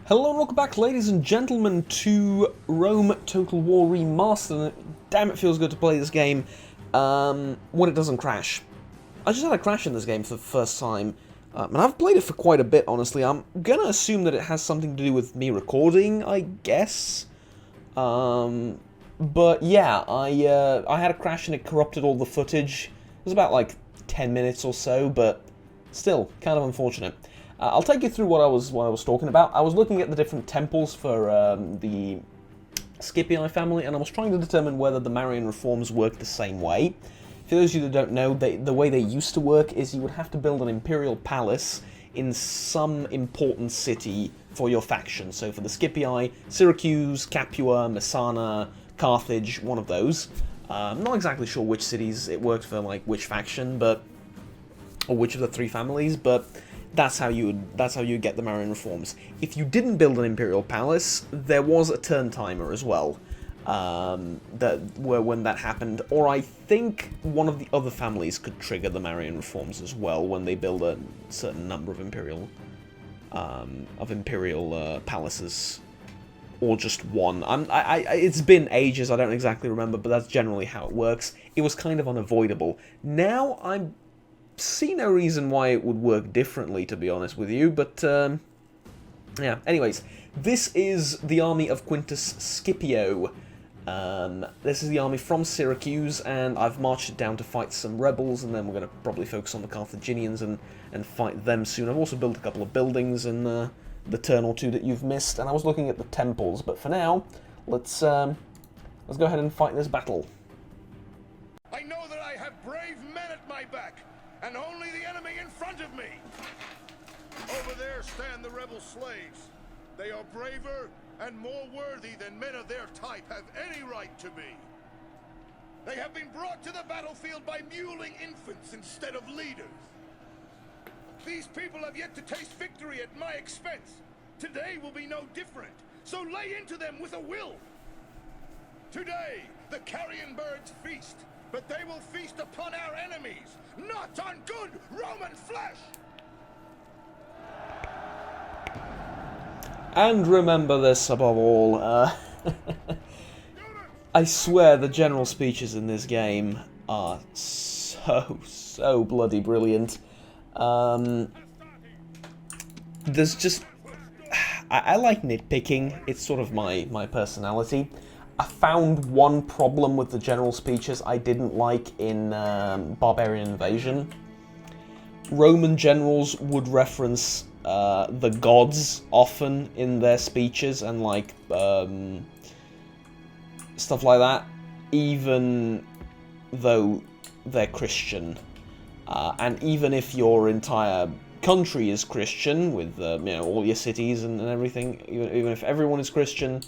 Hello and welcome back, ladies and gentlemen, to Rome Total War Remastered. Damn, it feels good to play this game when it doesn't crash. I just had a crash in this game for the first time, and I've played it for quite a bit, honestly. I'm gonna assume that it has something to do with me recording, I guess. But yeah, I had a crash and it corrupted all the footage. It was about like 10 minutes or so, but still, kind of unfortunate. I'll take you through what I was talking about. I was looking at the different temples for the Scipii family, and I was trying to determine whether the Marian reforms work the same way. For those of you that don't know, the way they used to work is you would have to build an imperial palace in some important city for your faction. So for the Scipii, Syracuse, Capua, Messana, Carthage, one of those. I'm not exactly sure which cities it worked for, like which faction, or which of the three families, but that's how you would get the Marian reforms. If you didn't build an imperial palace, there was a turn timer as well, when that happened. Or I think one of the other families could trigger the Marian reforms as well when they build a certain number of imperial palaces, or just one. It's been ages. I don't exactly remember, but that's generally how it works. It was kind of unavoidable. Now I see no reason why it would work differently, to be honest with you, but yeah. Anyways, this is the army of Quintus Scipio. This is the army from Syracuse, and I've marched it down to fight some rebels, and then we're going to probably focus on the Carthaginians and fight them soon. I've also built a couple of buildings in the turn or two that you've missed, and I was looking at the temples, but for now, let's go ahead and fight this battle. I know that I have brave men at my back, and only the enemy in front of me. Over there stand the rebel slaves. They are braver and more worthy than men of their type have any right to be. They have been brought to the battlefield by muling infants instead of leaders. These people have yet to taste victory at my expense. Today will be no different, so lay into them with a will. Today, the carrion birds feast, but they will feast upon our enemies, not on good Roman flesh! And remember this above all, I swear the general speeches in this game are so bloody brilliant. There's just... I like nitpicking, it's sort of my personality. I found one problem with the general speeches I didn't like in Barbarian Invasion. Roman generals would reference the gods often in their speeches and like stuff like that, even though they're Christian. And even if your entire country is Christian, with all your cities and everything, even if everyone is Christian,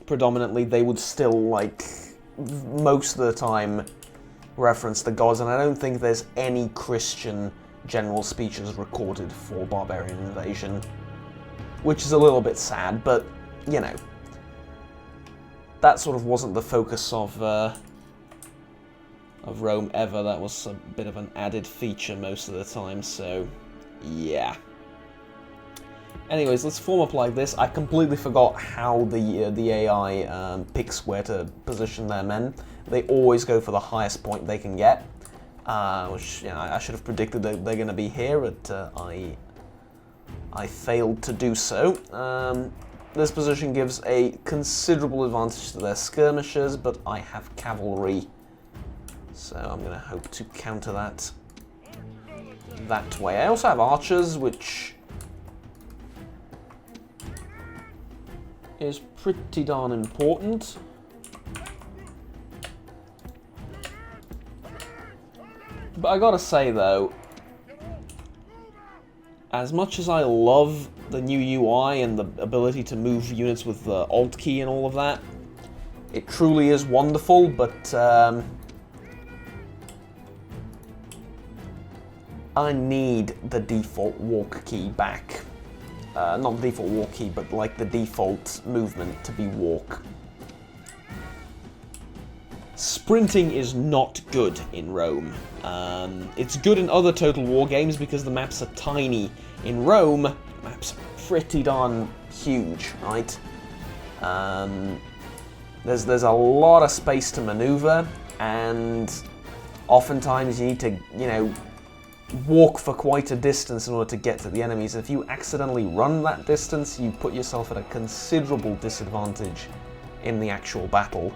predominantly, they would still, like, most of the time reference the gods, and I don't think there's any Christian general speeches recorded for Barbarian Invasion, which is a little bit sad, but, you know, that sort of wasn't the focus of Rome ever. That was a bit of an added feature most of the time, so, yeah. Anyways, let's form up like this. I completely forgot how the AI picks where to position their men. They always go for the highest point they can get, which I should have predicted that they're going to be here, but I failed to do so. This position gives a considerable advantage to their skirmishers, but I have cavalry, so I'm going to hope to counter that way. I also have archers, which is pretty darn important. But I gotta say though, as much as I love the new UI and the ability to move units with the Alt key and all of that, it truly is wonderful, but I need the default walk key back. Not the default walk key, but like the default movement to be walk. Sprinting is not good in Rome. It's good in other Total War games because the maps are tiny. In Rome, the maps are pretty darn huge, right? There's a lot of space to maneuver, and oftentimes you need to, you know, walk for quite a distance in order to get to the enemies. If you accidentally run that distance, you put yourself at a considerable disadvantage in the actual battle.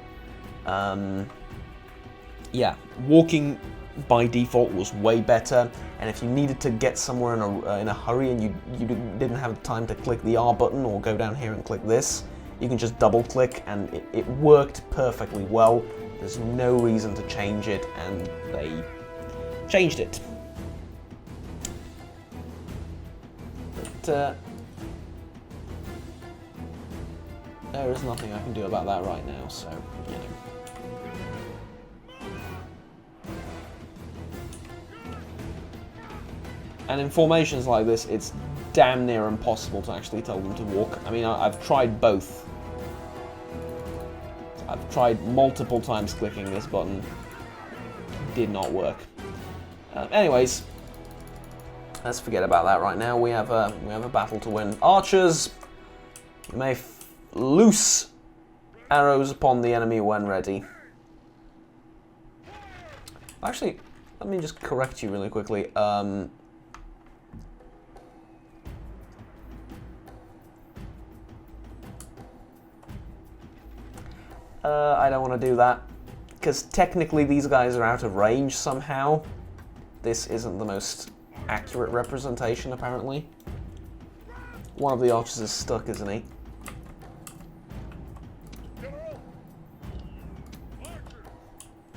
Yeah, walking by default was way better, and if you needed to get somewhere in a hurry and you didn't have time to click the R button or go down here and click this, you can just double click, and it worked perfectly well. There's no reason to change it, and they changed it. But there is nothing I can do about that right now, so, you know. And in formations like this, it's damn near impossible to actually tell them to walk. I mean, I've tried both. I've tried multiple times clicking this button. Did not work. Anyways, let's forget about that right now. We have a battle to win. Archers, you may loose arrows upon the enemy when ready. Actually, let me just correct you really quickly. I don't want to do that, because technically these guys are out of range somehow. This isn't the most accurate representation, apparently. One of the archers is stuck, isn't he?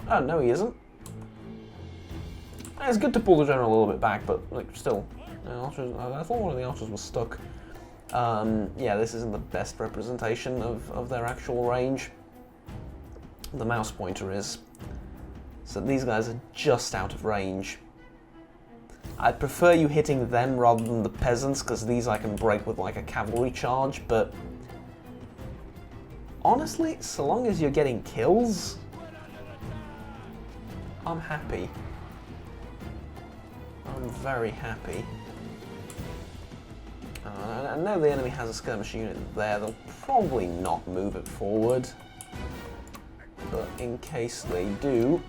Oh, no he isn't. It's good to pull the general a little bit back, but like still, archers, I thought one of the archers was stuck. Yeah, this isn't the best representation of their actual range. The mouse pointer is. So these guys are just out of range. I'd prefer you hitting them rather than the peasants, because these I can break with like a cavalry charge, but honestly, so long as you're getting kills, I'm happy. I'm very happy. I know the enemy has a skirmish unit there. They'll probably not move it forward, but in case they do,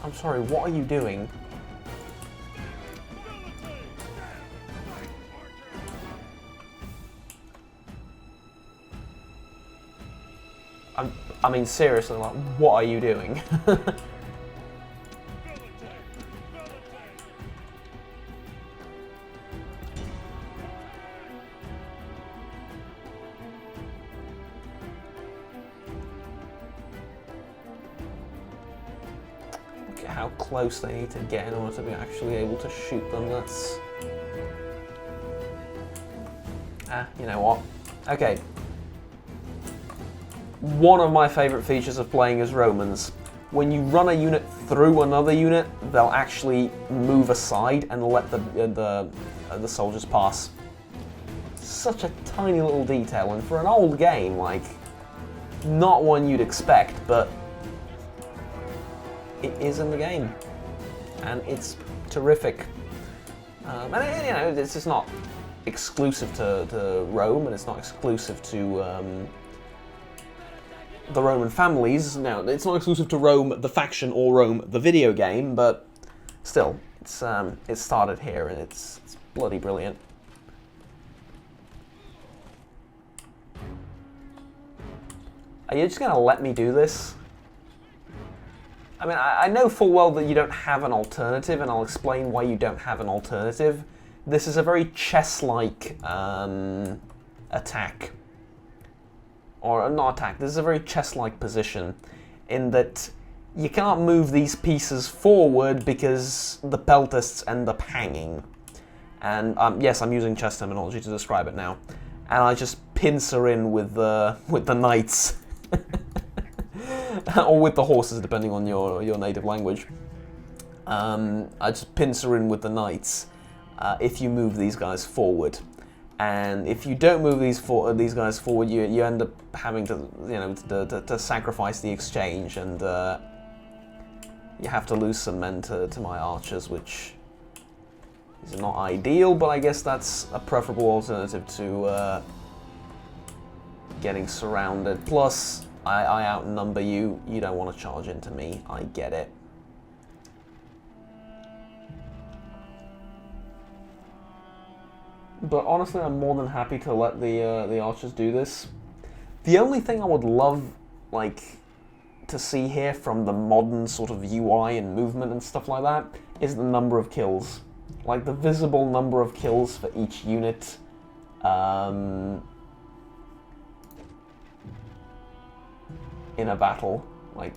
I'm sorry, what are you doing? I mean, seriously, like, what are you doing? Look at how close they need to get in order to be actually able to shoot them. That's... you know what? Okay. One of my favourite features of playing as Romans. When you run a unit through another unit, they'll actually move aside and let the soldiers pass. Such a tiny little detail, and for an old game, like, not one you'd expect, but it is in the game, and it's terrific. And you know, this is not exclusive to Rome, and it's not exclusive to the Roman families. No, it's not exclusive to Rome, the faction, or Rome, the video game, but still, it started here, and it's bloody brilliant. Are you just going to let me do this? I mean, I know full well that you don't have an alternative, and I'll explain why you don't have an alternative. This is a very chess-like attack. Or not attack, this is a very chess-like position, in that you can't move these pieces forward because the peltasts end up hanging. And yes, I'm using chess terminology to describe it now. And I just pincer in with the knights. Or with the horses, depending on your native language. I just pincer in with the knights if you move these guys forward. And if you don't move these guys forward, you end up having to, you know, to sacrifice the exchange, and you have to lose some men to my archers, which is not ideal, but I guess that's a preferable alternative to getting surrounded. Plus, I outnumber you. You don't want to charge into me. I get it. But honestly, I'm more than happy to let the archers do this. The only thing I would love, like, to see here from the modern sort of UI and movement and stuff like that is the number of kills. Like, the visible number of kills for each unit. In a battle. Like,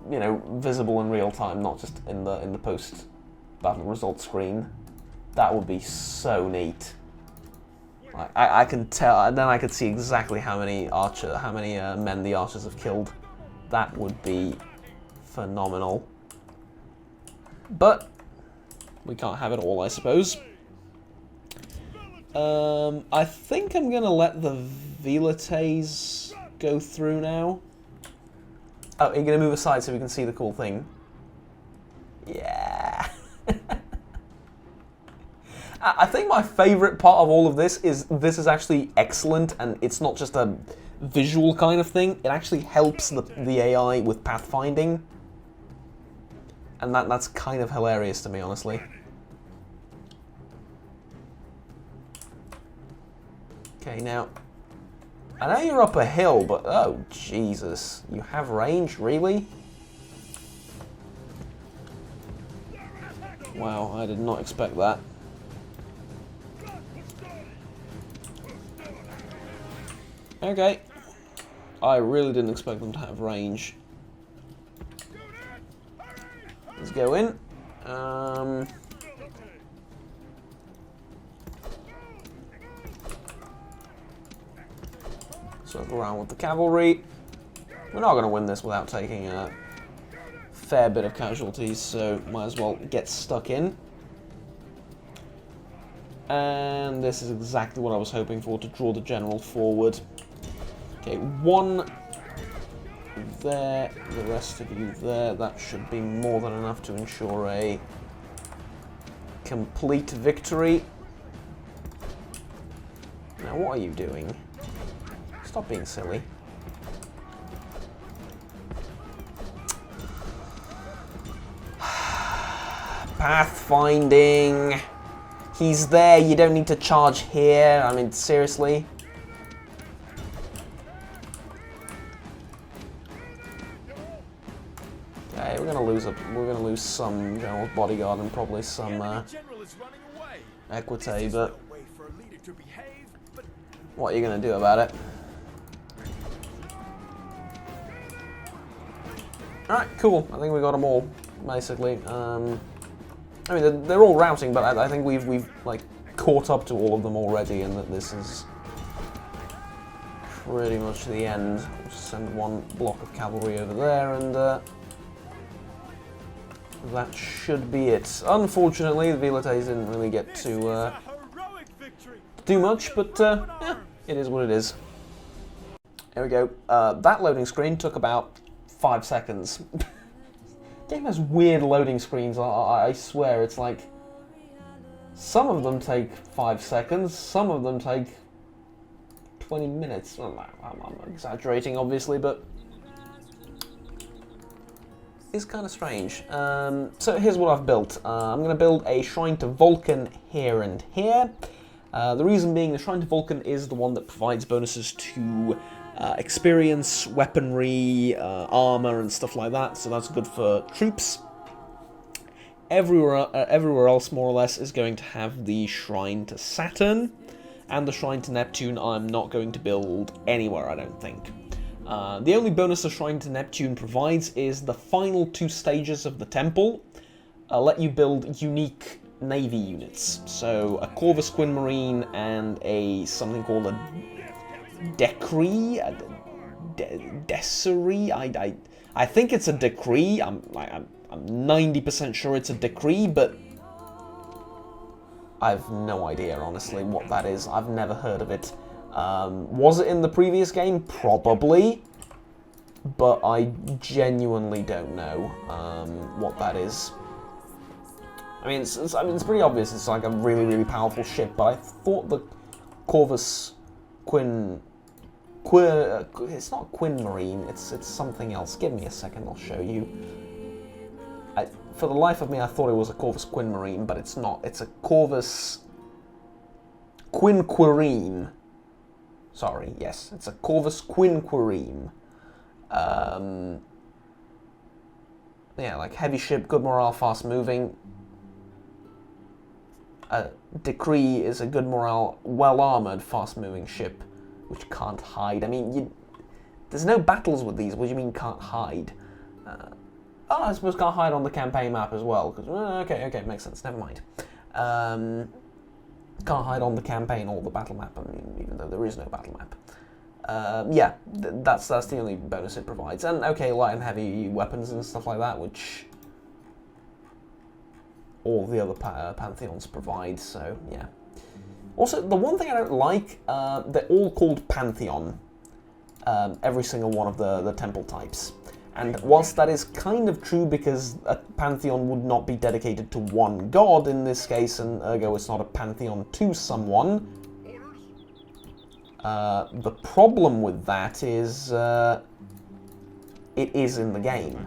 you know, visible in real time, not just in the post-battle results screen. That would be so neat. I can tell, then I could see exactly how many men the archers have killed. That would be phenomenal. But we can't have it all, I suppose. I think I'm gonna let the Velites go through now. Oh, you're gonna move aside so we can see the cool thing. Yeah. I think my favourite part of all of this is actually excellent, and it's not just a visual kind of thing. It actually helps the AI with pathfinding, and that's kind of hilarious to me, honestly. Okay, now I know you're up a hill, but oh Jesus, you have range, really? Wow, I did not expect that. Okay. I really didn't expect them to have range. Let's go in. Circle around with the cavalry. We're not going to win this without taking a fair bit of casualties, so might as well get stuck in. And this is exactly what I was hoping for, to draw the general forward. Okay, one there, the rest of you there. That should be more than enough to ensure a complete victory. Now, what are you doing? Stop being silly. Pathfinding. He's there, you don't need to charge here. I mean, seriously. Okay, we're gonna lose some general bodyguard and probably some equity, but what are you gonna do about it? Alright, cool. I think we got them all, basically. I mean, they're all routing, but I think we've like caught up to all of them already, and that this is pretty much the end. We'll just send one block of cavalry over there, and that should be it. Unfortunately, the Velites didn't really get to do much, but yeah, it is what it is. There we go. That loading screen took about 5 seconds. Game has weird loading screens, I swear. It's like, some of them take 5 seconds, some of them take 20 minutes. I'm exaggerating, obviously, but it's kind of strange. So here's what I've built. I'm going to build a shrine to Vulcan here and here. The reason being, the shrine to Vulcan is the one that provides bonuses to experience, weaponry, armor, and stuff like that, so that's good for troops. Everywhere else, more or less, is going to have the shrine to Saturn, and the shrine to Neptune I'm not going to build anywhere, I don't think. The only bonus the shrine to Neptune provides is the final 2 stages of the temple let you build unique navy units. So a Corvus Quinn Marine and something called a decree, decree. I think it's a decree. I'm 90% sure it's a decree, but I've no idea, honestly, what that is. I've never heard of it. Was it in the previous game? Probably. but I genuinely don't know what that is. I mean, it's pretty obvious. It's like a really, really powerful ship, but I thought the Corvus it's not Quinn Marine. It's something else. Give me a second. I'll show you. For the life of me, I thought it was a Corvus Quinn Marine, but it's not. It's a Corvus Quinquereme. Sorry, yes, it's a Corvus Quinquereme. Yeah, like heavy ship, good morale, fast moving. Decree is a good morale, well-armoured, fast-moving ship, which can't hide. I mean, there's no battles with these. What do you mean can't hide? I suppose can't hide on the campaign map as well. Cause, okay, makes sense. Never mind. Can't hide on the campaign or the battle map. I mean, even though there is no battle map. Yeah, that's the only bonus it provides. And okay, light and heavy weapons and stuff like that, which all the other pantheons provide. So yeah. Also, the one thing I don't like, they're all called Pantheon. Every single one of the temple types. And whilst that is kind of true because a pantheon would not be dedicated to one god in this case, and ergo it's not a pantheon to someone, the problem with that is it is in the game.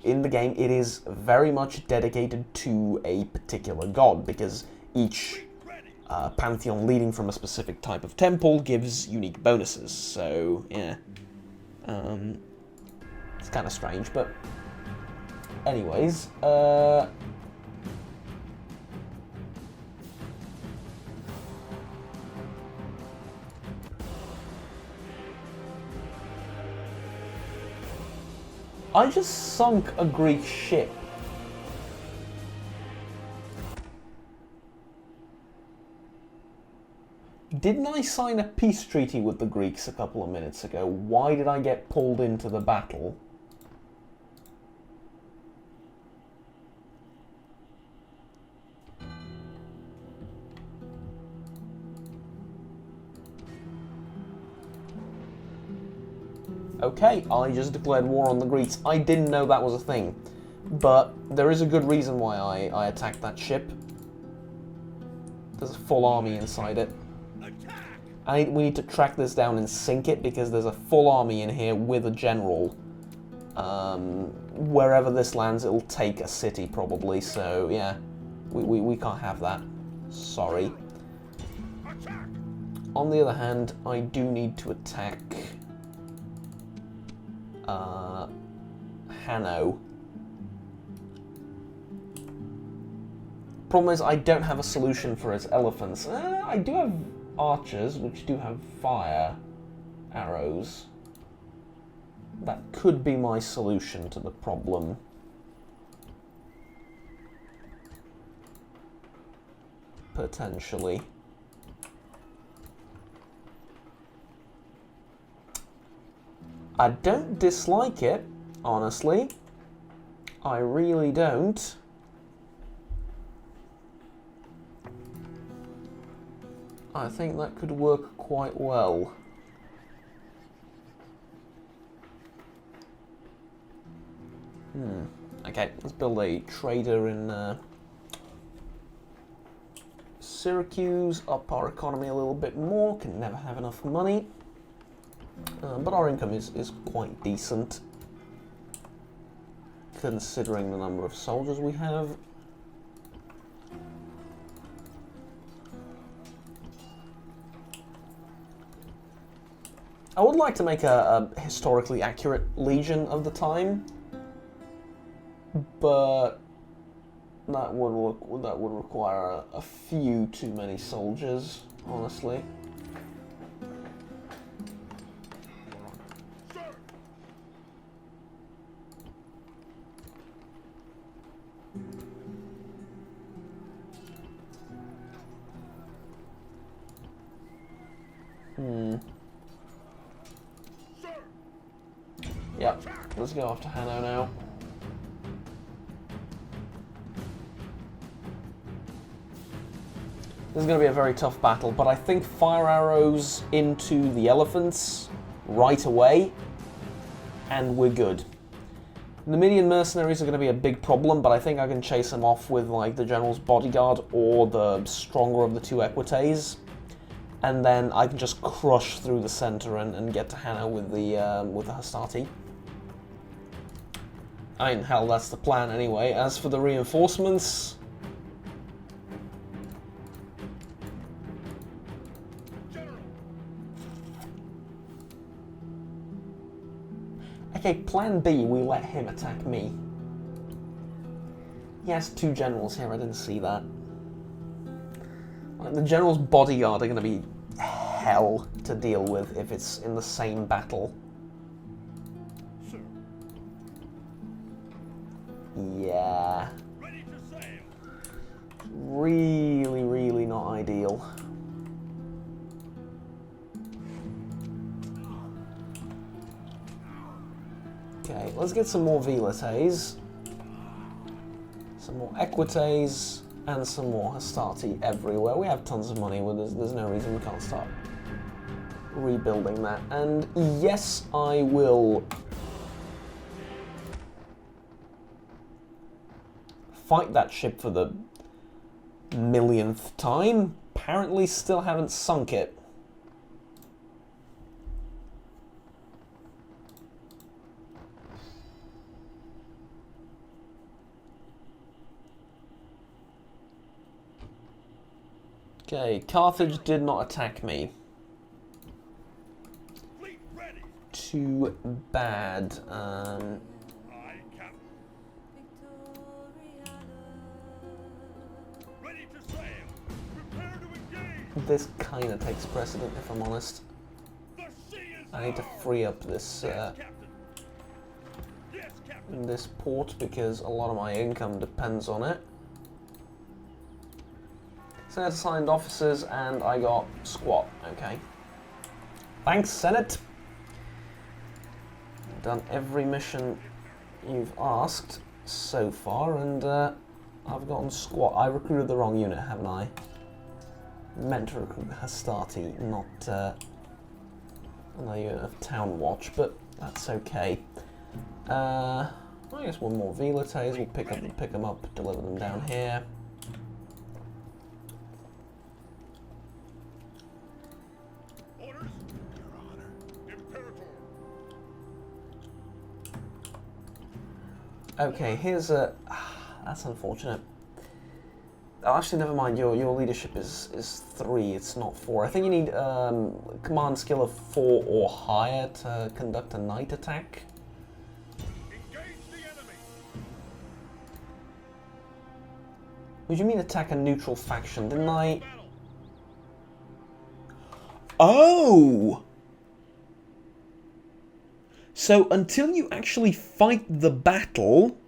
In the game, it is very much dedicated to a particular god because each pantheon leading from a specific type of temple gives unique bonuses. So, yeah. It's kind of strange, but anyways, I just sunk a Greek ship. Didn't I sign a peace treaty with the Greeks a couple of minutes ago? Why did I get pulled into the battle? Okay, I just declared war on the Greeks. I didn't know that was a thing. But there is a good reason why I attacked that ship. There's a full army inside it. We need to track this down and sink it because there's a full army in here with a general. Wherever this lands, it'll take a city probably, so yeah. We can't have that. Sorry. On the other hand, I do need to attack Hanno. Problem is, I don't have a solution for its elephants. I do have archers, which do have fire arrows. That could be my solution to the problem. Potentially. I don't dislike it, honestly. I really don't. I think that could work quite well. Okay, let's build a trader in Syracuse, up our economy a little bit more, can never have enough money. But our income is quite decent, considering the number of soldiers we have. I would like to make a historically accurate legion of the time, but that would require a few too many soldiers, honestly. Yep, let's go after Hanno now. This is going to be a very tough battle, but I think fire arrows into the elephants right away and we're good. The Numidian mercenaries are going to be a big problem, but I think I can chase them off with like the general's bodyguard or the stronger of the two equites, and then I can just crush through the center and get to Hanno with the Hastati. I mean, hell, that's the plan anyway. As for the reinforcements, okay, plan B, we let him attack me. He has two generals here, I didn't see that. Like, the general's bodyguard are going to be hell to deal with if it's in the same battle. Yeah. Really, really not ideal. Okay, let's get some more velites, some more equites, and some more Hastati everywhere. We have tons of money, there's no reason we can't start rebuilding that. And yes, I will fight that ship for the millionth time. Apparently still haven't sunk it. Okay, Carthage did not attack me. Too bad. This kind of takes precedent, if I'm honest. I need to free up this this port because a lot of my income depends on it. Senate assigned officers, and I got squat. Okay. Thanks, Senate. Done every mission you've asked so far, and I've gotten squat. I recruited the wrong unit, haven't I? Meant to recruit Hastati, not another unit of Town Watch, but that's okay. I guess one more velites. We'll pick them up, deliver them down here. Okay, here's a... that's unfortunate. Oh, actually, never mind. Your leadership is 3. It's not 4. I think you need command skill of 4 or higher to conduct a night attack. Engage the enemy. Would you mean attack a neutral faction? Didn't I? Oh! So until you actually fight the battle,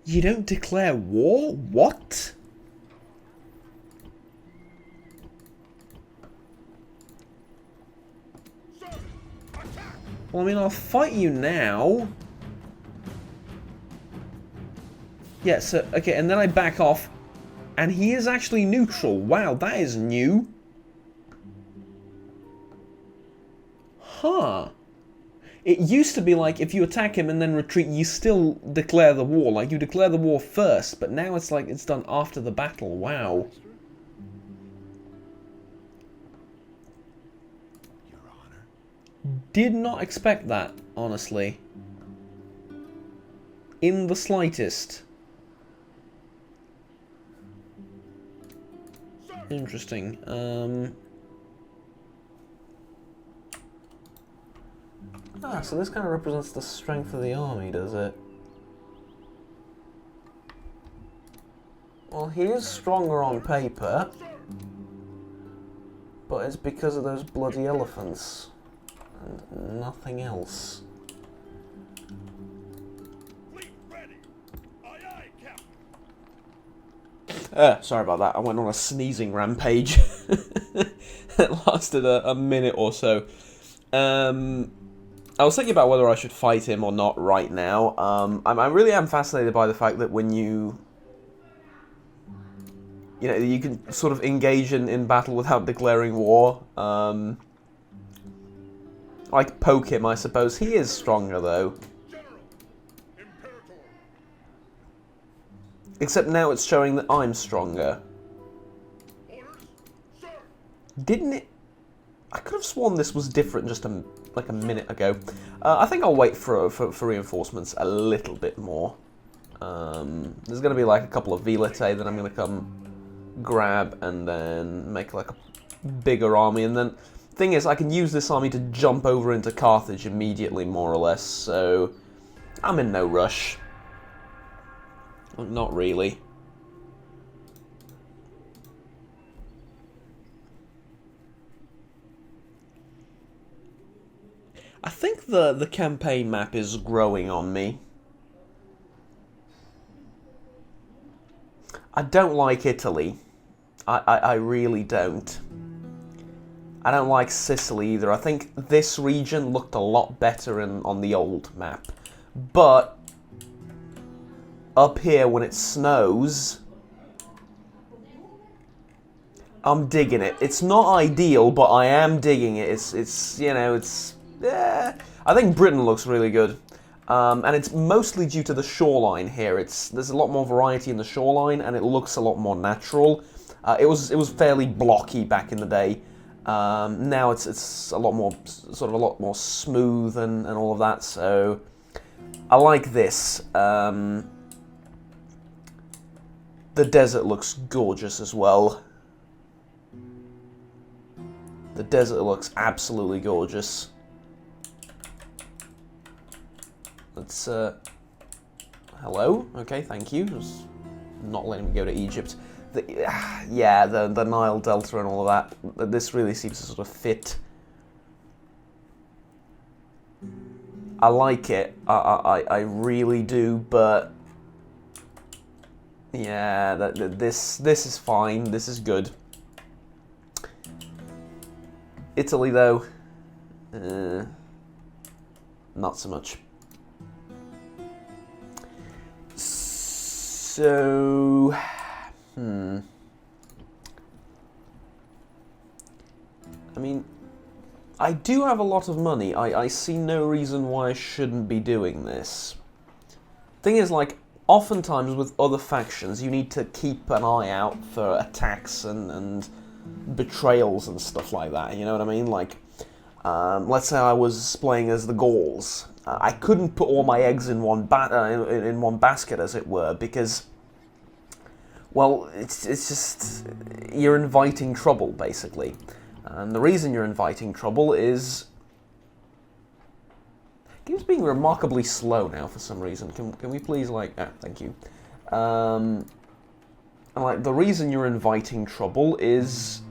you don't declare war? What? Well, I mean, I'll fight you now. Yeah, so, okay, and then I back off, and he is actually neutral. Wow, that is new. Huh. It used to be like, if you attack him and then retreat, you still declare the war. Like, you declare the war first, but now it's like it's done after the battle. Wow. Your Honor. Did not expect that, honestly. In the slightest. Interesting. Ah, so this kind of represents the strength of the army, does it? Well, he is stronger on paper, but it's because of those bloody elephants, and nothing else. Sorry about that, I went on a sneezing rampage. It lasted a minute or so. I was thinking about whether I should fight him or not right now. I really am fascinated by the fact that when you can sort of engage in battle without declaring war. like, poke him, I suppose. He is stronger, though. General, Imperator. Except now it's showing that I'm stronger. Orders, sir. Didn't it? I could have sworn this was different just like a minute ago. I think I'll wait for reinforcements a little bit more. There's going to be like a couple of Velitae that I'm going to come grab and then make like a bigger army. And then, thing is, I can use this army to jump over into Carthage immediately, more or less. So I'm in no rush. Well, not really. I think the campaign map is growing on me. I don't like Italy. I really don't. I don't like Sicily either. I think this region looked a lot better on the old map. But up here when it snows, I'm digging it. It's not ideal, but I am digging it. It's you know, it's... Yeah, I think Britain looks really good, and it's mostly due to the shoreline here. There's a lot more variety in the shoreline, and it looks a lot more natural. It was fairly blocky back in the day. Now it's a lot more a lot more smooth and all of that. So I like this. The desert looks gorgeous as well. The desert looks absolutely gorgeous. Let's, hello? Okay, thank you. Just not letting me go to Egypt. Yeah, the Nile Delta and all of that. This really seems to sort of fit. I like it. I really do, but... Yeah, this is fine. This is good. Italy, though. Not so much. So, I mean, I do have a lot of money. I see no reason why I shouldn't be doing this. Thing is, like, oftentimes with other factions, you need to keep an eye out for attacks and betrayals and stuff like that, you know what I mean? Like, let's say I was playing as the Gauls. I couldn't put all my eggs in one basket, as it were, because, well, it's just, you're inviting trouble, basically. And the reason you're inviting trouble is... The game's being remarkably slow now for some reason. Can we please, like... Ah, thank you. And, like, the reason you're inviting trouble is...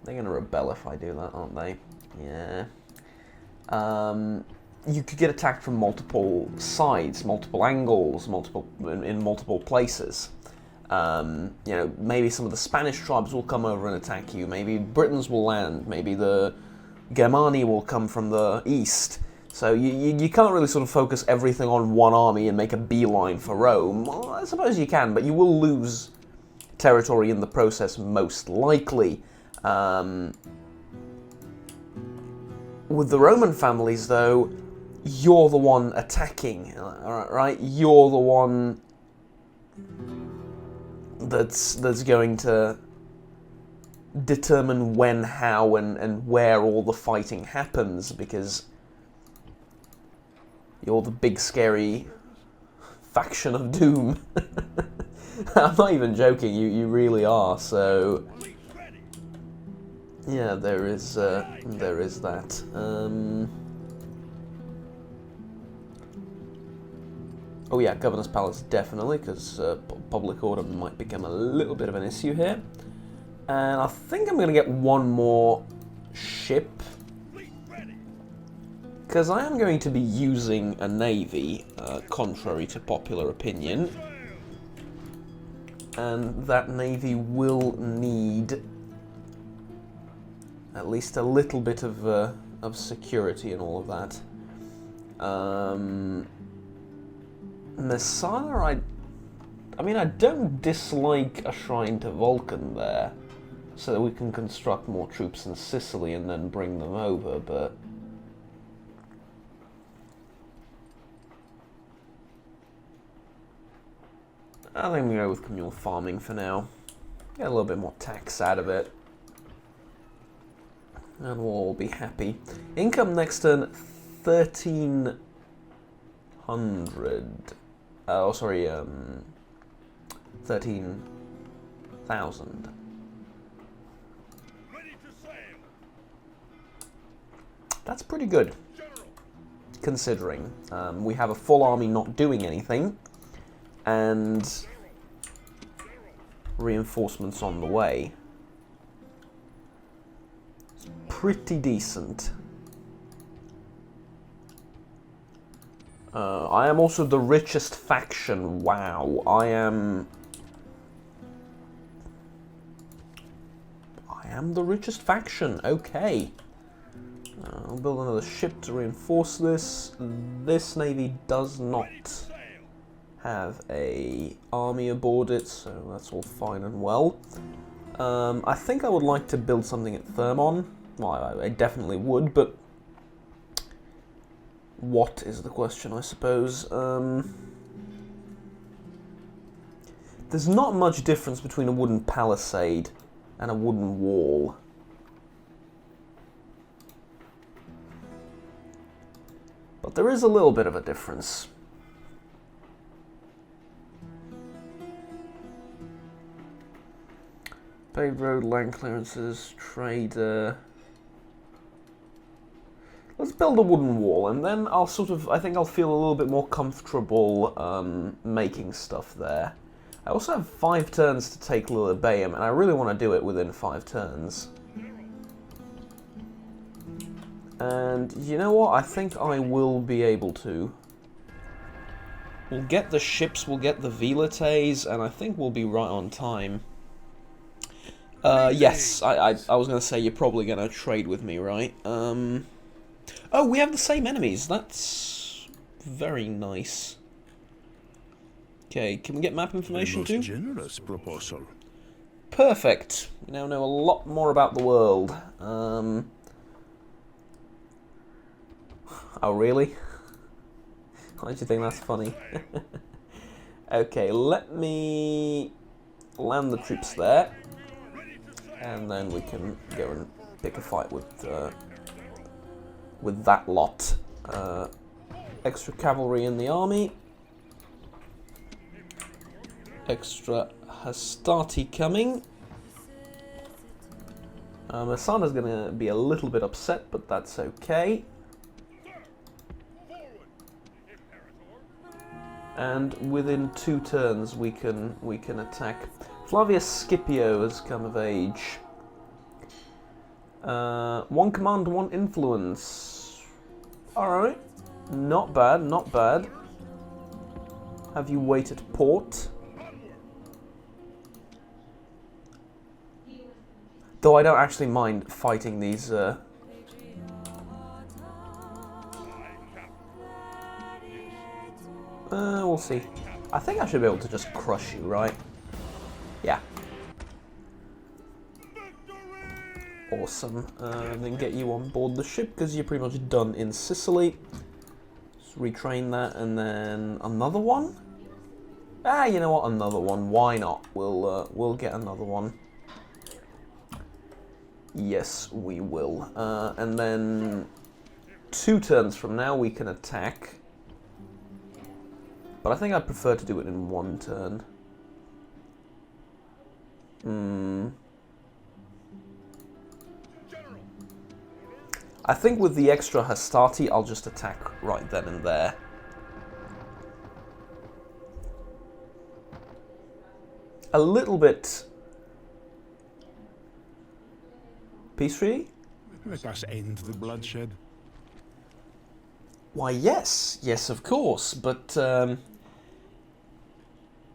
They're going to rebel if I do that, aren't they? Yeah. You could get attacked from multiple sides, multiple angles, in multiple places. You know, maybe some of the Spanish tribes will come over and attack you. Maybe Britons will land. Maybe the Germani will come from the east. So you can't really sort of focus everything on one army and make a beeline for Rome. Well, I suppose you can, but you will lose territory in the process, most likely. With the Roman families, though, you're the one attacking, right? You're the one that's going to determine when, how, and where all the fighting happens, because you're the big, scary faction of doom. I'm not even joking, you really are, so... Yeah, there is that. Oh yeah, Governor's Palace definitely, because public order might become a little bit of an issue here. And I think I'm going to get one more ship, because I am going to be using a navy, contrary to popular opinion. And that navy will need at least a little bit of security and all of that. Messana, I mean, I don't dislike a shrine to Vulcan there. so that we can construct more troops in Sicily and then bring them over, but... I think we go with communal farming for now. Get a little bit more tax out of it. And we'll all be happy. Income next turn, 1,300. Oh, sorry, 13,000. That's pretty good, considering. We have a full army not doing anything, and reinforcements on the way. It's pretty decent. I am also the richest faction. Wow, I am the richest faction. Okay. I'll build another ship to reinforce this. This navy does not have a army aboard it, so that's all fine and well. I think I would like to build something at Thermon. Well, I definitely would, but what is the question, I suppose? There's not much difference between a wooden palisade and a wooden wall. But there is a little bit of a difference. Paved road, land clearances, trader. Let's build a wooden wall, and then I'll I think I'll feel a little bit more comfortable making stuff there. I also have 5 turns to take Lillebeum, and I really want to do it within 5 turns. And you know what? I think I will be able to. We'll get the ships, we'll get the velites, and I think we'll be right on time. Yes, I was going to say you're probably going to trade with me, right? Oh, we have the same enemies. That's very nice. Okay, can we get map information too? Generous proposal. Perfect. We now know a lot more about the world. Oh, really? Why do you think that's funny? Okay, let me land the troops there. And then we can go and pick a fight with that lot. Extra cavalry in the army. Extra Hastati coming. Masana's going to be a little bit upset, but that's okay. And within 2 turns we can attack. Flavius Scipio has come of age. 1 command, 1 influence. Alright. Not bad, not bad. Have you wait at port? Though I don't actually mind fighting these... we'll see. I think I should be able to just crush you, right? Yeah. Awesome. And then get you on board the ship, because you're pretty much done in Sicily. Just retrain that, and then another one? Ah, you know what? Another one. Why not? We'll get another one. Yes, we will. And then 2 turns from now we can attack. But I think I prefer to do it in 1 turn. I think with the extra Hastati, I'll just attack right then and there. A little bit... Peace treaty? Let us end the bloodshed. Why, yes. Yes, of course. But,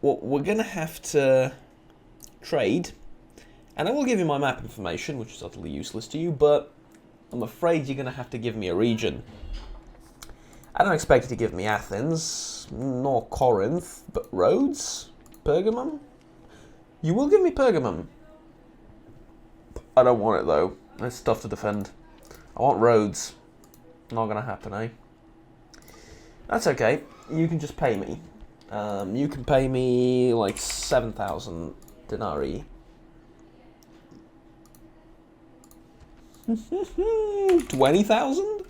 well, we're going to have to trade. And I will give you my map information, which is utterly useless to you, but I'm afraid you're going to have to give me a region. I don't expect you to give me Athens, nor Corinth, but Rhodes? Pergamum? You will give me Pergamum. I don't want it though. It's tough to defend. I want roads. Not gonna happen, eh? That's okay. You can just pay me. You can pay me like 7,000 denarii. 20,000?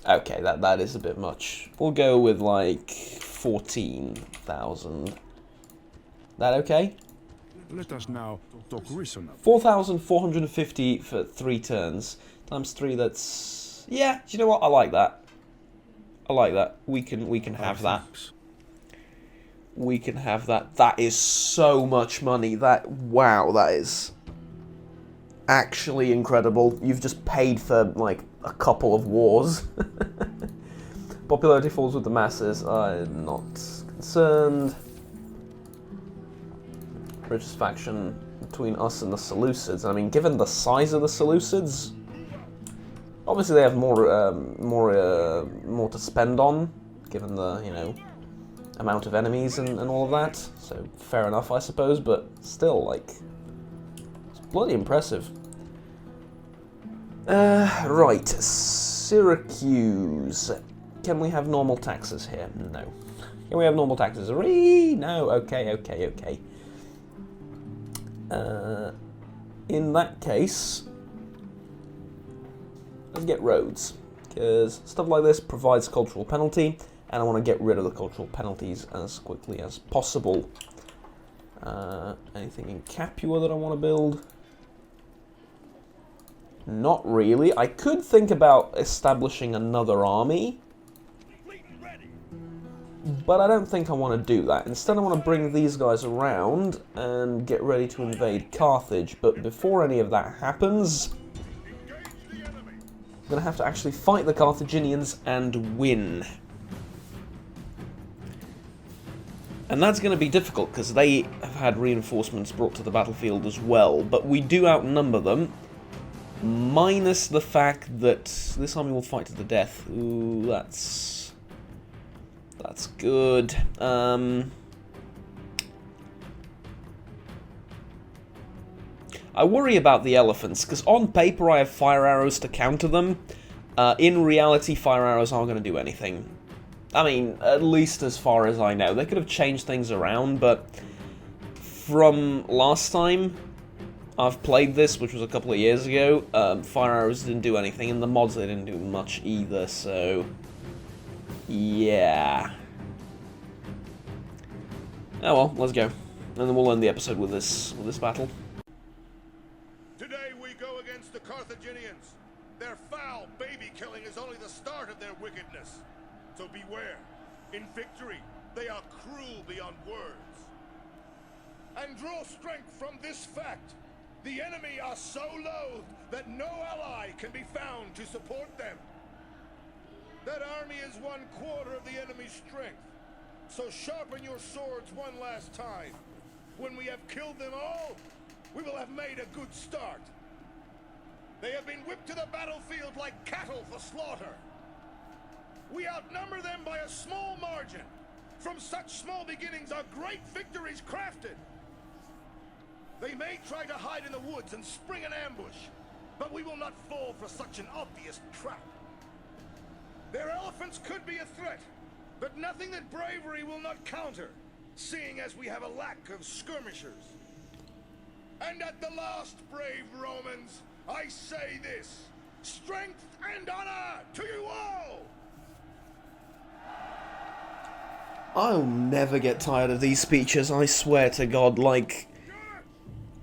Okay, that is a bit much. We'll go with like 14,000. That okay? Let us now talk reasonably. 4,450 for 3 turns. Times 3, that's... Yeah, do you know what? I like that. I like that. We can have that. We can have that. That is so much money. That... Wow, that is... actually incredible. You've just paid for, like, a couple of wars. Popularity falls with the masses. I'm not concerned. Richest faction between us and the Seleucids. I mean, given the size of the Seleucids, obviously they have more to spend on, given the, you know, amount of enemies and all of that. So fair enough, I suppose. But still, like, it's bloody impressive. Right, Syracuse. Can we have normal taxes here? No. Can we have normal taxes? No. Okay. In that case, let's get roads, because stuff like this provides cultural penalty, and I want to get rid of the cultural penalties as quickly as possible. Anything in Capua that I want to build? Not really. I could think about establishing another army, but I don't think I want to do that. Instead, I want to bring these guys around and get ready to invade Carthage. But before any of that happens, I'm going to have to actually fight the Carthaginians and win. And that's going to be difficult, because they have had reinforcements brought to the battlefield as well. But we do outnumber them, minus the fact that this army will fight to the death. Ooh, that's good. I worry about the elephants, because on paper I have fire arrows to counter them. In reality, fire arrows aren't going to do anything. I mean, at least as far as I know. They could have changed things around, but from last time I've played this, which was a couple of years ago, fire arrows didn't do anything, and the mods, they didn't do much either, so... yeah. Oh well, let's go. And then we'll end the episode with this battle. Today we go against the Carthaginians. Their foul baby killing is only the start of their wickedness. So beware. In victory, they are cruel beyond words. And draw strength from this fact. The enemy are so loathed that no ally can be found to support them. That army is 1/4 of the enemy's strength. So sharpen your swords one last time. When we have killed them all, we will have made a good start. They have been whipped to the battlefield like cattle for slaughter. We outnumber them by a small margin. From such small beginnings are great victories crafted. They may try to hide in the woods and spring an ambush, but we will not fall for such an obvious trap. Their elephants could be a threat, but nothing that bravery will not counter, seeing as we have a lack of skirmishers. And at the last, brave Romans, I say this: strength and honor to you all! I'll never get tired of these speeches, I swear to God. Like,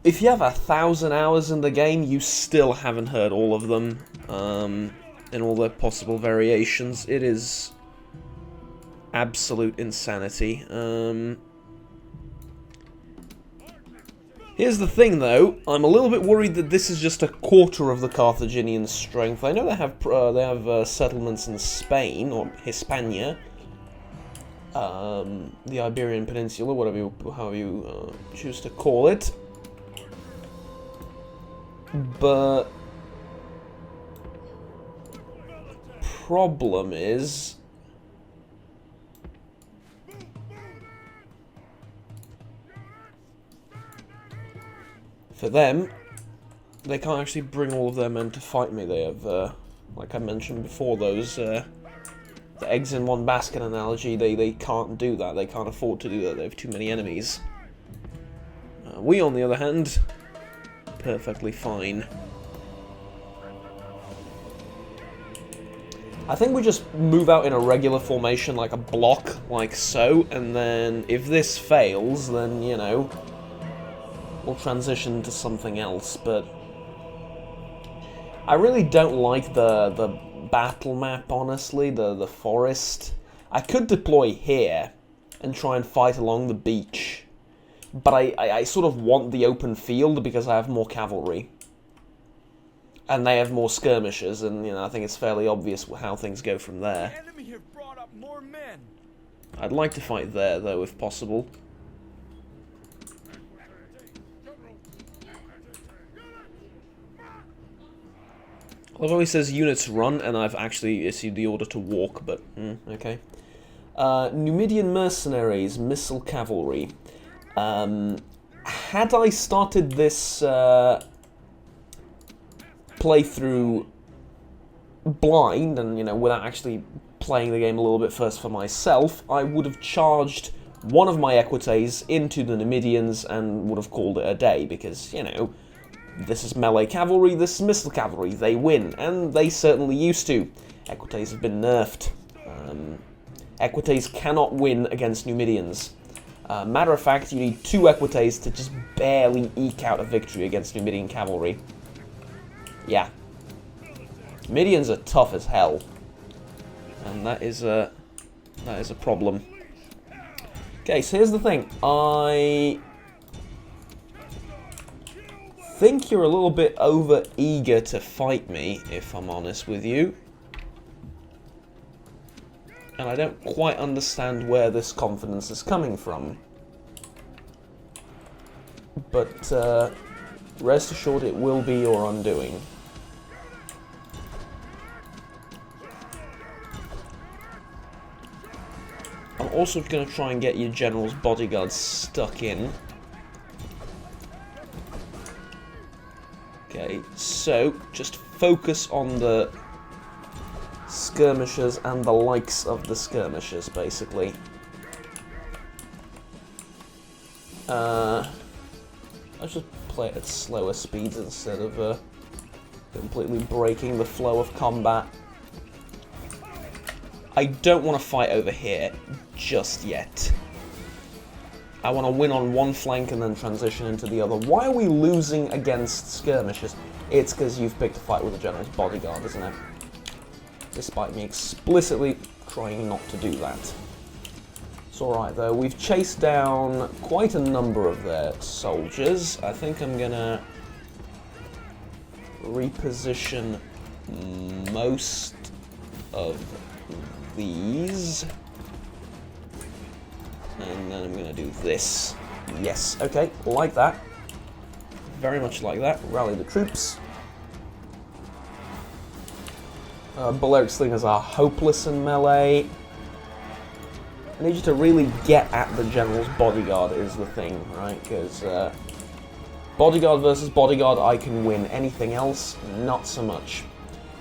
if you have 1,000 hours in the game, you still haven't heard all of them, and all their possible variations. It is absolute insanity. Here's the thing, though. I'm a little bit worried that this is just 1/4 of the Carthaginian strength. I know they have settlements in Spain or Hispania, the Iberian Peninsula, however you choose to call it. But problem is, For them, they can't actually bring all of their men to fight me. They have, like I mentioned before, those, the eggs in one basket analogy, they can't do that. They can't afford to do that. They have too many enemies. We, on the other hand, perfectly fine. I think we just move out in a regular formation, like a block, like so, and then if this fails, then, you know, we'll transition to something else, but I really don't like the battle map, honestly, the forest. I could deploy here and try and fight along the beach, but I sort of want the open field because I have more cavalry. And they have more skirmishers, and, you know, I think it's fairly obvious how things go from there. The enemy have brought up more men. I'd like to fight there, though, if possible. Although he says units run, and I've actually issued the order to walk, but, okay. Numidian mercenaries, missile cavalry. Had I started this playthrough blind, and, you know, without actually playing the game a little bit first for myself, I would have charged one of my equites into the Numidians and would have called it a day, because, you know, this is melee cavalry, this is missile cavalry, they win, and they certainly used to. Equites have been nerfed. Equites cannot win against Numidians. Matter of fact, you need 2 equites to just barely eke out a victory against Numidian cavalry. Yeah. Numidians are tough as hell. And that is a problem. Okay, so here's the thing. I think you're a little bit over eager to fight me, if I'm honest with you. And I don't quite understand where this confidence is coming from. But rest assured it will be your undoing. I'm also going to try and get your general's bodyguards stuck in. Okay, so just focus on the skirmishers and the likes of the skirmishers, basically. Let's just play it at slower speeds instead of completely breaking the flow of combat. I don't want to fight over here just yet. I want to win on one flank and then transition into the other. Why are we losing against skirmishers? It's because you've picked a fight with the general's bodyguard, isn't it? Despite me explicitly trying not to do that. It's alright though, we've chased down quite a number of their soldiers. I think I'm gonna reposition most of these. And then I'm gonna do this. Yes, okay, like that. Very much like that. Rally the troops. Balearic slingers are hopeless in melee. I need you to really get at the general's bodyguard is the thing, right? Because bodyguard versus bodyguard, I can win. Anything else, not so much.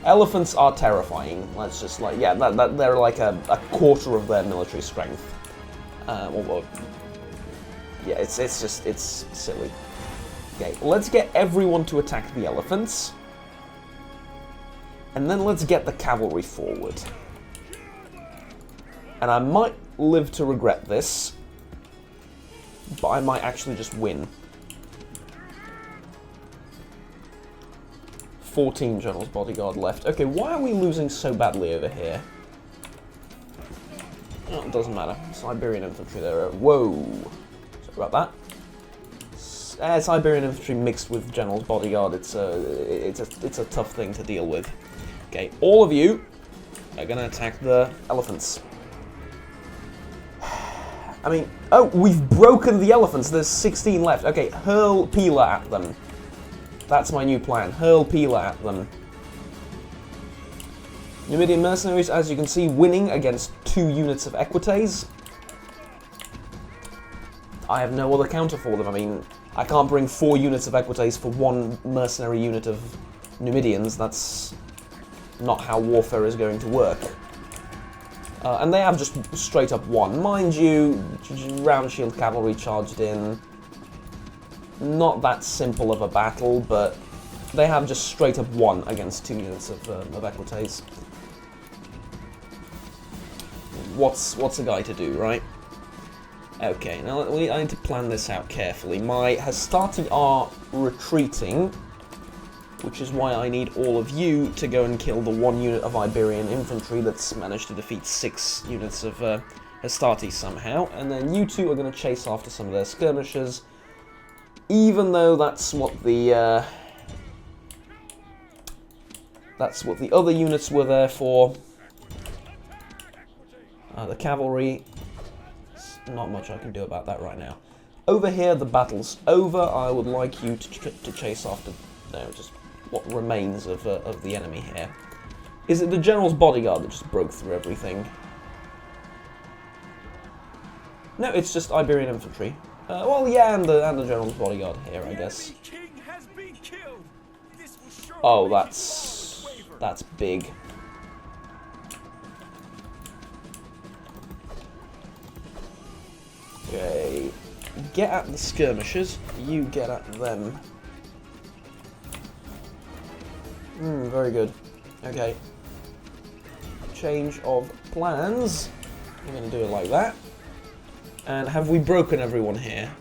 Elephants are terrifying. Let's just like, yeah, they're like a quarter of their military strength. Yeah, it's silly. Okay, let's get everyone to attack the elephants. And then let's get the cavalry forward. And I might live to regret this, but I might actually just win. 14 general's bodyguard left. Okay, why are we losing so badly over here? Oh, it doesn't matter. Siberian infantry there. Whoa. Sorry about that. Siberian infantry mixed with general's bodyguard. It's a tough thing to deal with. Okay, all of you are going to attack the elephants. I mean, oh, we've broken the elephants. There's 16 left. Okay, hurl Peeler at them. That's my new plan. Hurl Peeler at them. Numidian mercenaries, as you can see, winning against 2 units of equites. I have no other counter for them. I mean, I can't bring 4 units of Equites for 1 mercenary unit of Numidians. That's not how warfare is going to work. And they have just straight up 1. Mind you, round shield cavalry charged in. Not that simple of a battle, but they have just straight up 1 against 2 units of Equites. What's a guy to do, right? Okay, now I need to plan this out carefully. My Hastati are retreating, which is why I need all of you to go and kill the 1 unit of Iberian infantry that's managed to defeat 6 units of Hastati somehow, and then you 2 are going to chase after some of their skirmishers, even though that's what the other units were there for. The cavalry, not much I can do about that right now. Over here, the battle's over. I would like you to chase after just what remains of the enemy here. Is it the general's bodyguard that just broke through everything? No, it's just Iberian infantry. Well, yeah, and the general's bodyguard here, I guess. Oh, that's big. Okay, get at the skirmishers, you get at them. Very good. Okay. Change of plans. I'm going to do it like that. And have we broken everyone here?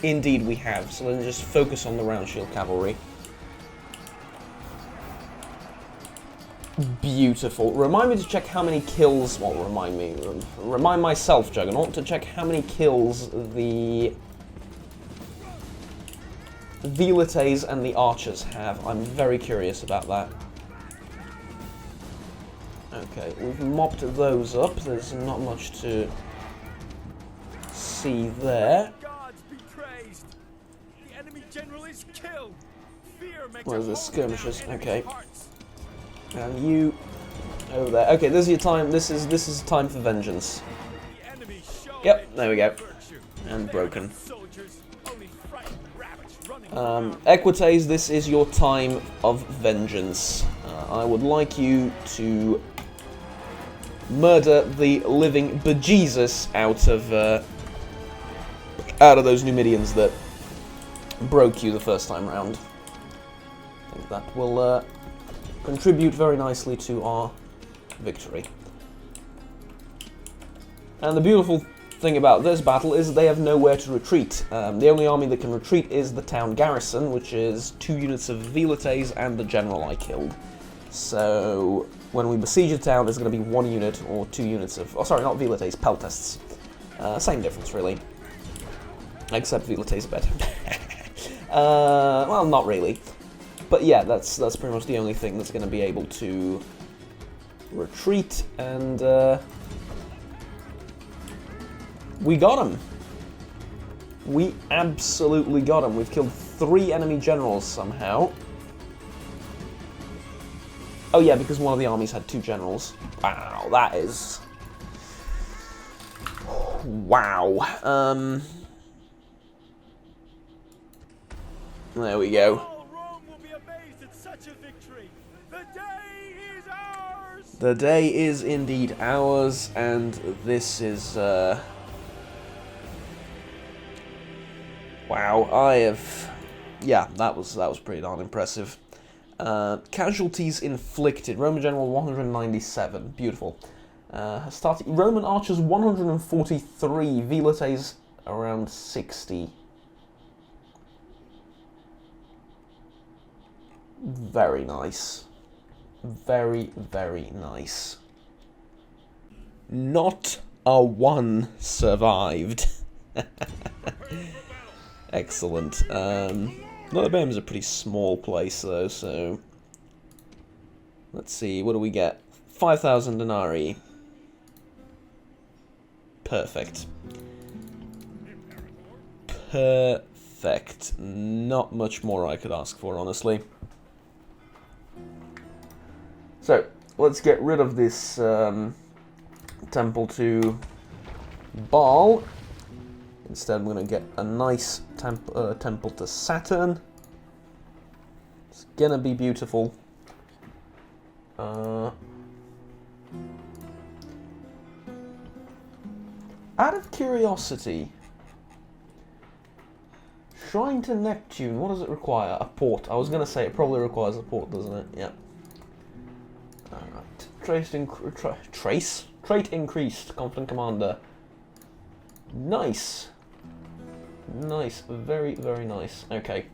Indeed we have, so then just focus on the round shield cavalry. Beautiful. Remind me to check how many kills... Well, remind myself, Juggernaut, to check how many kills the Velites and the archers have. I'm very curious about that. Okay, we've mopped those up. There's not much to see there. Where's the skirmishers? Okay. And you over there. Okay, this is your time. This is time for vengeance. Yep, there we go. And broken. Equites, this is your time of vengeance. I would like you to murder the living bejesus out of those Numidians that broke you the first time round. I think that will contribute very nicely to our victory. And the beautiful thing about this battle is they have nowhere to retreat. The only army that can retreat is the town garrison, which is 2 units of Velites and the general I killed. So when we besiege a town, there's going to be 1 unit or 2 units of... Oh, sorry, not Velites, Peltasts. Same difference, really. Except Velites are better. Well, not really. But yeah, that's pretty much the only thing that's going to be able to retreat, and we got him. We absolutely got him. We've killed 3 enemy generals somehow. Oh yeah, because one of the armies had 2 generals. Wow, that is... Wow. There we go. The day is indeed ours, and this is, wow, yeah, that was pretty darn impressive. Casualties inflicted. Roman general 197, beautiful. Hastati, Roman archers 143, Velites around 60. Very nice. Very, very nice. Not a 1 survived. Excellent. Lillibam is a pretty small place though, so... Let's see, what do we get? 5,000 denarii. Perfect. Perfect. Not much more I could ask for, honestly. So, let's get rid of this temple to Baal. Instead, I'm going to get a nice temple to Saturn. It's going to be beautiful. Out of curiosity, Shrine to Neptune, what does it require? A port. I was going to say it probably requires a port, doesn't it? Yeah. Alright. Trait increased. Confident Commander. Nice. Nice. Very, very nice. Okay.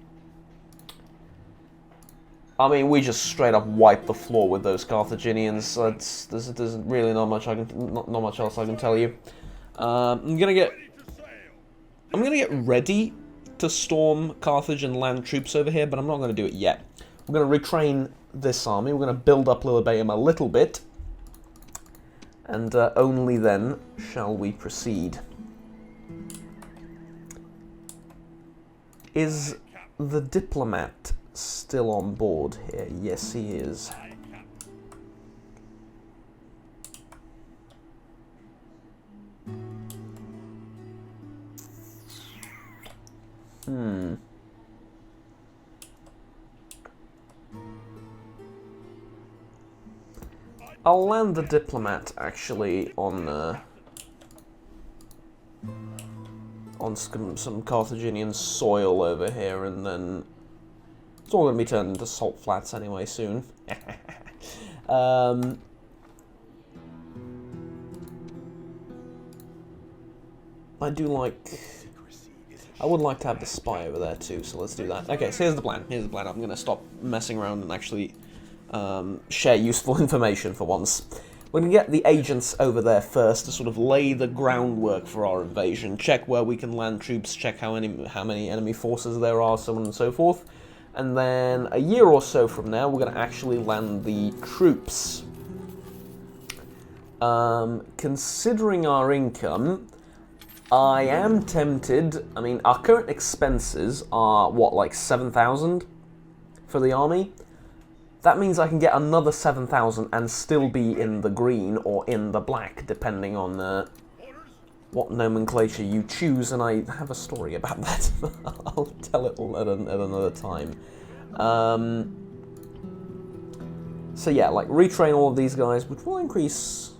I mean, we just straight up wiped the floor with those Carthaginians. There's really not much else I can tell you. I'm gonna get ready to storm Carthage and land troops over here, but I'm not going to do it yet. We're going to retrain this army. We're going to build up Lillebeum a little bit, and only then shall we proceed. Is the diplomat still on board here? Yes, he is. I'll land the diplomat actually on some Carthaginian soil over here, and then it's all going to be turned into salt flats anyway soon. I would like to have the spy over there too, so let's do that. Okay, so here's the plan. I'm going to stop messing around and actually share useful information for once. We're going to get the agents over there first to sort of lay the groundwork for our invasion, check where we can land troops, check how many enemy forces there are, so on and so forth. And then a year or so from now, we're going to actually land the troops. Considering our income, I am tempted. I mean, our current expenses are, what, like 7,000 for the army? That means I can get another 7,000 and still be in the green or in the black, depending on what nomenclature you choose, and I have a story about that. I'll tell it all at another time. So yeah, like, retrain all of these guys, which will increase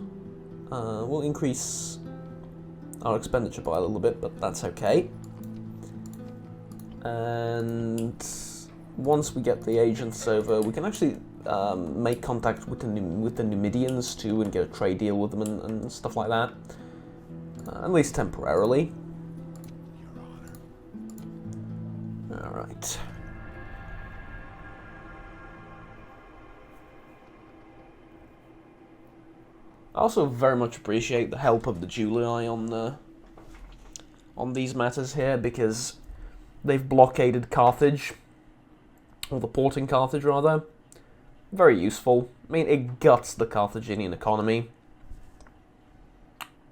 our expenditure by a little bit, but that's okay. And once we get the agents over, we can actually make contact with the Numidians too, and get a trade deal with them and stuff like that. At least temporarily. Alright. I also very much appreciate the help of the Julii on these matters here, because they've blockaded Carthage, or the port in Carthage rather. Very useful. I mean, it guts the Carthaginian economy.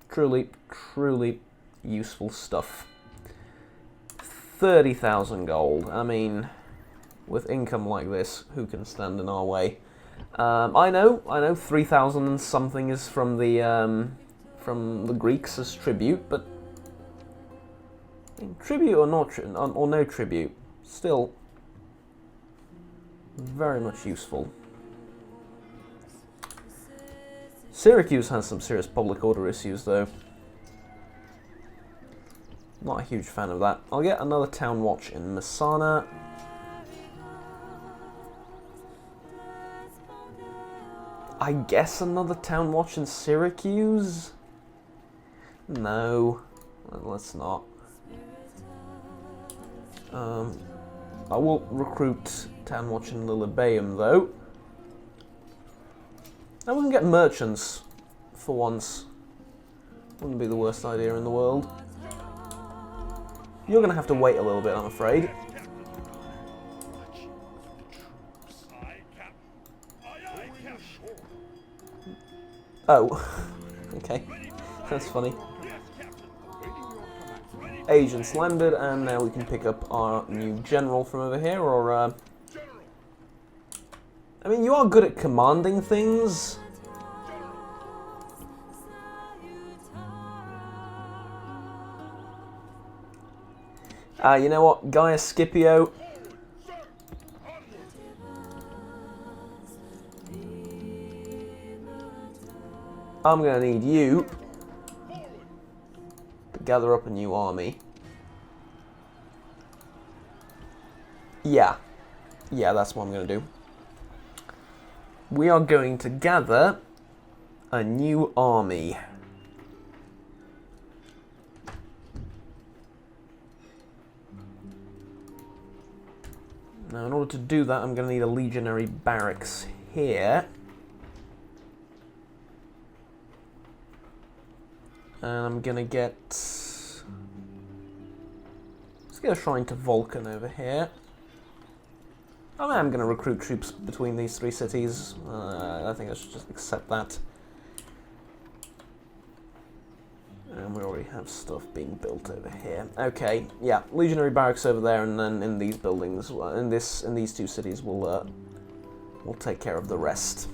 Truly, truly useful stuff. 30,000 gold. I mean, with income like this, who can stand in our way? I know, 3,000 and something is from the Greeks as tribute, but I mean, tribute or no tribute, still very much useful. Syracuse has some serious public order issues, though. Not a huge fan of that. I'll get another town watch in Messana. I guess another town watch in Syracuse? No, let's not. I will recruit town watch in Lillebeum, though. And we can get merchants for once. Wouldn't be the worst idea in the world. You're going to have to wait a little bit, I'm afraid. Oh, okay, that's funny. Agents landed, and now we can pick up our new general from over here, or, I mean, you are good at commanding things. You know what, Gaius Scipio? I'm going to need you to gather up a new army. Yeah, that's what I'm going to do. We are going to gather a new army. Now, in order to do that, I'm going to need a legionary barracks here. And I'm going to get... let's get a shrine to Vulcan over here. I am going to recruit troops between these three cities. I think I should just accept that. And we already have stuff being built over here. Okay, yeah, legionary barracks over there, and then in these buildings, in these two cities, we'll take care of the rest.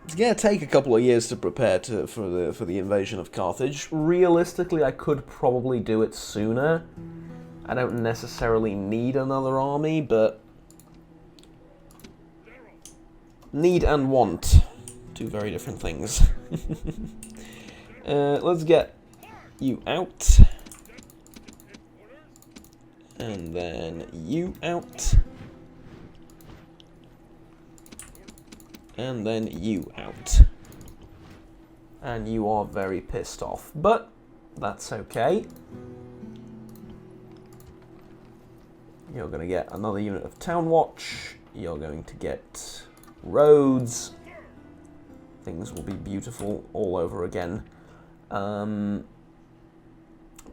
It's gonna take a couple of years to prepare for the invasion of Carthage. Realistically, I could probably do it sooner. I don't necessarily need another army, but need and want, two very different things. Let's get you out, and then you out. And then you out. And you are very pissed off, but that's okay. You're going to get another unit of Town Watch. You're going to get roads. Things will be beautiful all over again.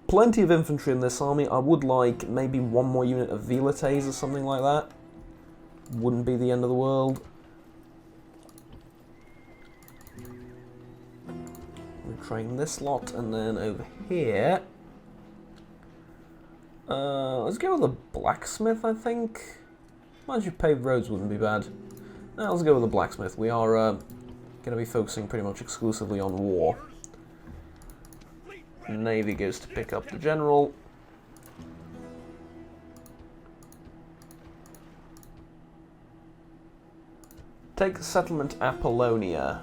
Plenty of infantry in this army. I would like maybe one more unit of Velites or something like that. Wouldn't be the end of the world. Train this lot, and then over here, let's go with a blacksmith, I think. Mind you, paved roads wouldn't be bad. Now let's go with a blacksmith. We are going to be focusing pretty much exclusively on war. Navy goes to pick up the general. Take the settlement Apollonia.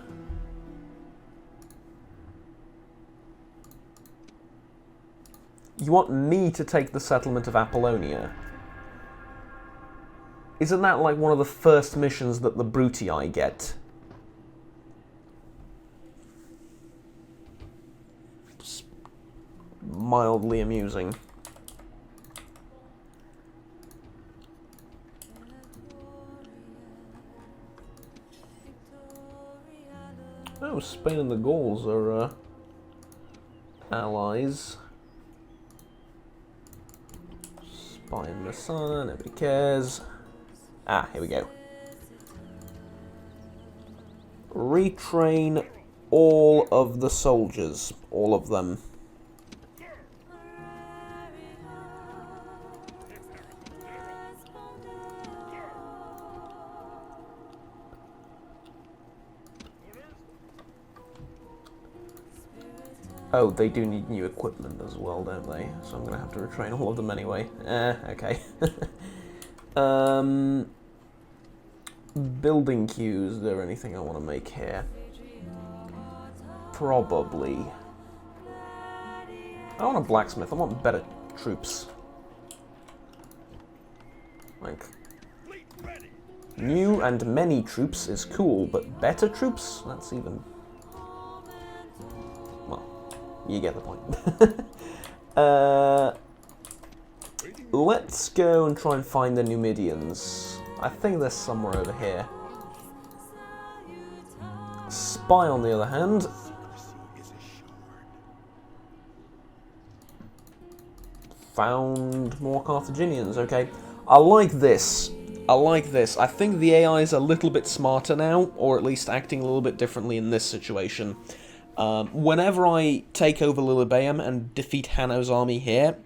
You want me to take the settlement of Apollonia? Isn't that like one of the first missions that the Brutii get? Just mildly amusing. Oh, Spain and the Gauls are allies. Spy in the sun, nobody cares. Ah, here we go. Retrain all of the soldiers. All of them. Oh, they do need new equipment as well, don't they? So I'm going to have to retrain all of them anyway. Okay. Building queues, is there anything I want to make here? Probably. I want a blacksmith, I want better troops. Like, new and many troops is cool, but better troops? That's even... you get the point. Let's go and try and find the Numidians. I think they're somewhere over here. Spy, on the other hand. Found more Carthaginians, okay. I like this. I like this. I think the AI is a little bit smarter now, or at least acting a little bit differently in this situation. Whenever I take over Lilybaeum and defeat Hanno's army here,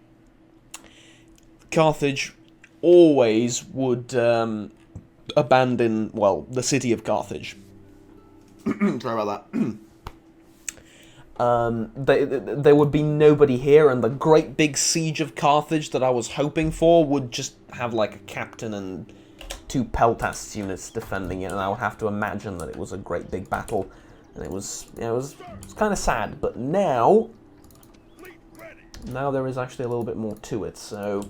Carthage always would abandon, well, the city of Carthage. Sorry about there would be nobody here, and the great big siege of Carthage that I was hoping for would just have like a captain and 2 Peltasts units defending it, and I would have to imagine that it was a great big battle, and it was kind of sad. But now there is actually a little bit more to it, so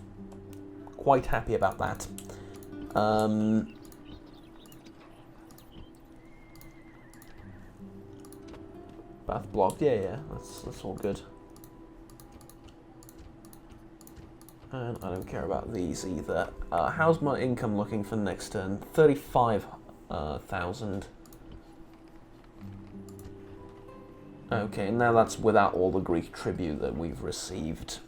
quite happy about that. Bath blocked, yeah, that's all good. And I don't care about these either. How's my income looking for next turn? 35,000. Okay, now that's without all the Greek tribute that we've received.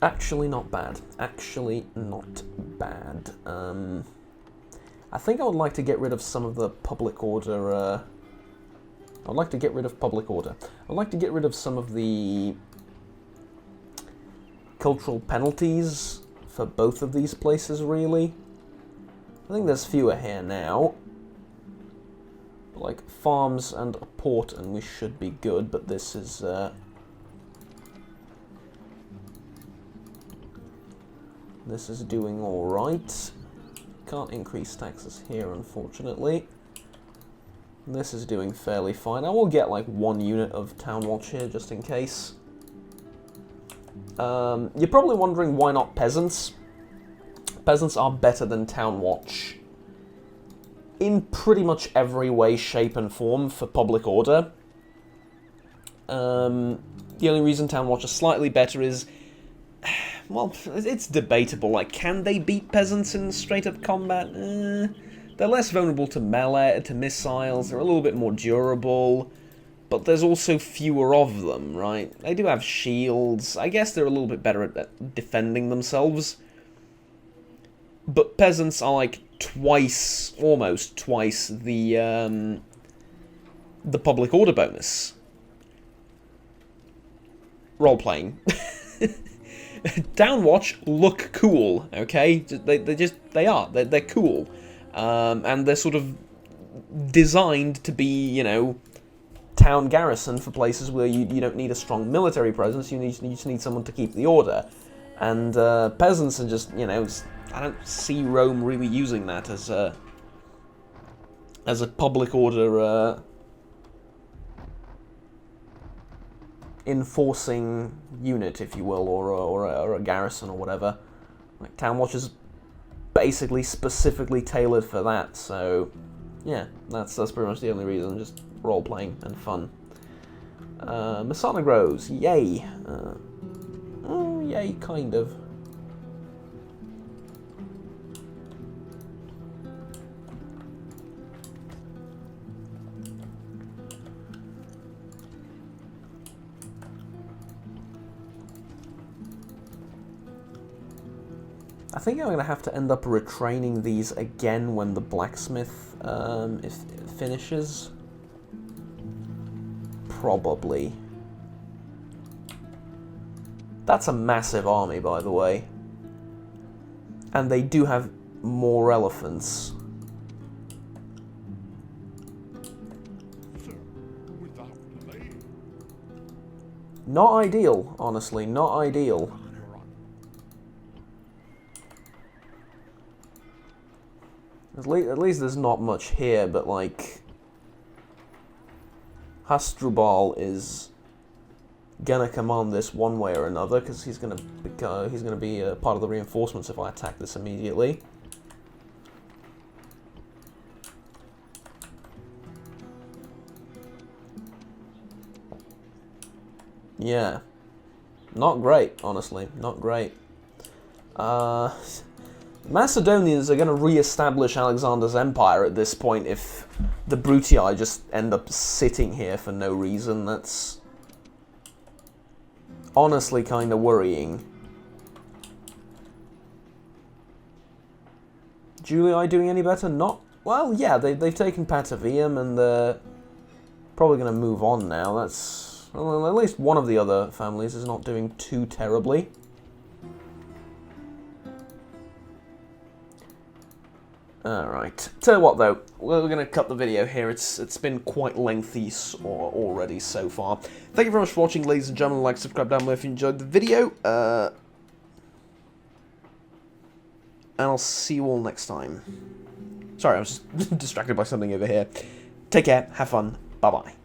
Actually not bad. Actually not bad. I think I would like to get rid of some of the public order... I'd like to get rid of public order. I'd like to get rid of some of the cultural penalties for both of these places, really. I think there's fewer here now. Like farms and a port, and we should be good, but this is... this is doing alright. Can't increase taxes here, unfortunately. This is doing fairly fine. I will get like 1 unit of Town Watch here, just in case. You're probably wondering why not peasants. Peasants are better than Town Watch in pretty much every way, shape and form for public order. The only reason Town Watch is slightly better is, well, it's debatable. Like, can they beat peasants in straight-up combat? They're less vulnerable to melee, to missiles, they're a little bit more durable, but there's also fewer of them, right? They do have shields. I guess they're a little bit better at defending themselves. But peasants are like twice, almost twice, the public order bonus. Role-playing. Town Watch look cool, okay? They are. They're cool. And they're sort of designed to be, you know, town garrison for places where you don't need a strong military presence, you just need someone to keep the order. And peasants are just, you know, I don't see Rome really using that as a public order enforcing unit, if you will, or a garrison or whatever. Like, Town Watch is basically specifically tailored for that, so yeah, that's pretty much the only reason, just role-playing and fun. Masana grows, yay. Oh, yay, kind of. I think I'm going to have to end up retraining these again when the blacksmith finishes. Probably. That's a massive army, by the way. And they do have more elephants. Not ideal, honestly, not ideal. At least there's not much here, but like Hasdrubal is gonna command this one way or another because he's gonna be a part of the reinforcements if I attack this immediately. Yeah, not great, honestly, not great. Macedonians are going to re-establish Alexander's empire at this point if the Brutii just end up sitting here for no reason. That's honestly kind of worrying. Julii doing any better? Not... Well, yeah, they've taken Patavium and they're probably going to move on now. That's... Well, at least one of the other families is not doing too terribly. Alright. Tell you what, though, we're going to cut the video here. It's been quite lengthy already so far. Thank you very much for watching, ladies and gentlemen. Like, subscribe down below if you enjoyed the video. And I'll see you all next time. Sorry, I was just distracted by something over here. Take care, have fun, bye-bye.